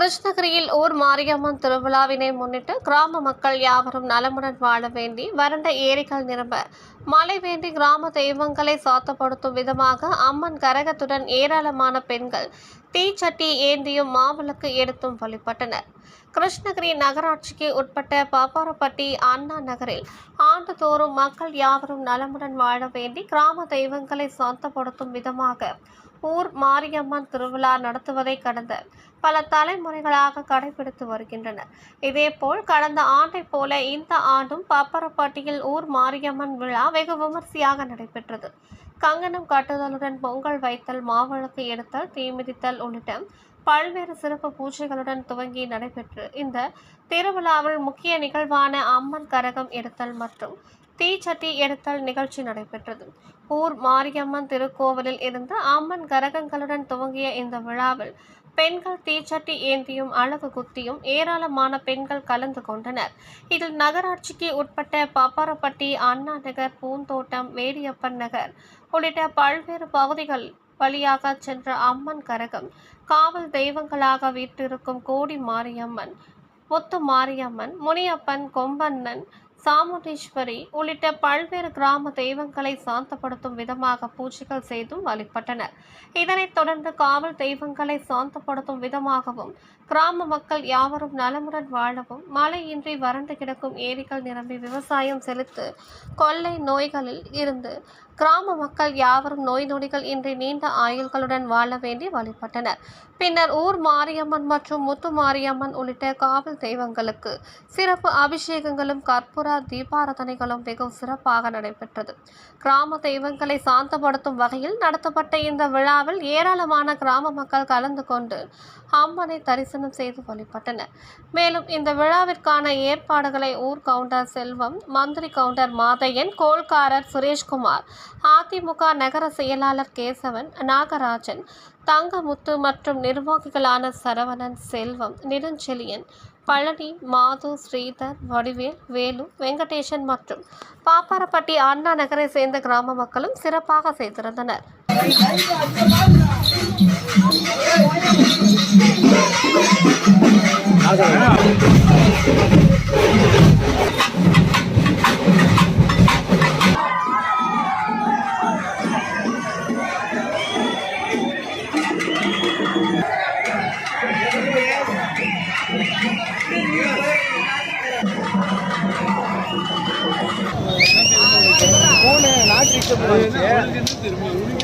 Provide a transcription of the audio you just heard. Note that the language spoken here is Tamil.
கிருஷ்ணகிரியில் ஊர் மாரியம்மன் திருவிழாவினை முன்னிட்டு கிராம மக்கள் யாவரும் நலமுடன் வாழ வேண்டி வறண்ட ஏரிகள் நிரம்ப மழை வேண்டி கிராம தெய்வங்களை சாத்தப்படுத்தும் விதமாக அம்மன் கரகத்துடன் ஏராளமான பெண்கள் தீச்சட்டி ஏந்தியும் மாவிளக்கு எடுத்தும் வழிபட்டனர். கிருஷ்ணகிரி நகராட்சிக்கு உட்பட்ட பாப்பாரப்பட்டி அண்ணா நகரில் ஆண்டுதோறும் மக்கள் யாவரும் நலமுடன் வாழ வேண்டி கிராம தெய்வங்களை சாந்தப்படுத்தும் விதமாக ஊர் மாரியம்மன் திருவிழா நடத்துவதை கடந்த பல தலைமுறைகளாக கடைபிடித்து வருகின்றனர். இதேபோல் கடந்த ஆண்டை போல இந்த ஆண்டும் பாப்பாரப்பட்டியில் ஊர் மாரியம்மன் விழா வெகு விமர்சையாக நடைபெற்றது. கங்கணம் கட்டுதலுடன் பொங்கல் வைத்தல், மாவிளக்கு எடுத்தல், தீமிதித்தல் உள்ளிட்ட பல்வேறு சிறப்பு பூஜைகளுடன் துவங்கி நடைபெற்று இந்த திருவிழாவில் முக்கிய நிகழ்வான அம்மன் கரகம் எடுத்தல் மற்றும் தீச்சட்டி எடுத்தல் நிகழ்ச்சி நடைபெற்றது. ஊர் மாரியம்மன் திருக்கோவிலில் இருந்து அம்மன் கரகங்களுடன் துவங்கிய இந்த விழாவில் பெண்கள் தீச்சட்டி ஏந்தியும் அழகு குத்தியும் ஏராளமான பெண்கள் கலந்து கொண்டனர். இதில் நகராட்சிக்கு உட்பட்ட பாப்பாரப்பட்டி, அண்ணா நகர், பூந்தோட்டம், வேடியப்பன் நகர் உள்ளிட்ட பல்வேறு பகுதிகள் வழியாக சென்ற அம்மன் கரகம் காவல் தெய்வங்களாக வீற்றிருக்கும் கோடி மாரியம்மன், முத்து மாரியம்மன், முனியப்பன், கொம்பண்ணன், சாமுண்டீஸ்வரி உள்ளிட்ட பல்வேறு கிராம தெய்வங்களை சாந்தப்படுத்தும் விதமாக பூஜைகள் செய்தும் வழிபட்டனர். இதனைத் தொடர்ந்து காவல் தெய்வங்களை சாந்தப்படுத்தும் விதமாகவும் கிராம மக்கள் யாவரும் நலமுடன் வாழவும் மழையின்றி வறண்டு கிடக்கும் ஏரிகள் நிரம்பி விவசாயம் செழித்து கொள்ளை நோய்களில் இருந்து கிராம மக்கள் யாவரும் நோய் நொடிகள் இன்றி நீண்ட ஆயுள்களுடன் வாழ வேண்டி வழிபட்டனர். பின்னர் ஊர் மாரியம்மன் மற்றும் முத்து மாரியம்மன் உள்ளிட்ட காவல் தெய்வங்களுக்கு சிறப்பு அபிஷேகங்களும் கற்பூர தீபாராதனைகளும் வெகு சிறப்பாக நடைபெற்றது. கிராம தெய்வங்களை சாந்தப்படுத்தும் வகையில் நடத்தப்பட்ட இந்த விழாவில் ஏராளமான கிராம மக்கள் கலந்து கொண்டு அம்மனை தரிசனம் செய்து வழிபட்டனர். மேலும் இந்த விழாவிற்கான ஏற்பாடுகளை ஊர் கவுண்டர் செல்வம், மந்திரி கவுண்டர் மாதையன், கோல்காரர் சுரேஷ்குமார், அதிமுக நகர செயலாளர் கேசவன், நாகராஜன், தங்கமுத்து மற்றும் நிர்வாகிகளான சரவணன், செல்வம், நெடுஞ்செழியன், பழனி, மாது, ஸ்ரீதர், வடிவேல், வேலு, வெங்கடேசன் மற்றும் பாப்பாரப்பட்டி அண்ணா நகரை சேர்ந்த கிராம மக்களும் சிறப்பாக செய்திருந்தனர். நாட்டு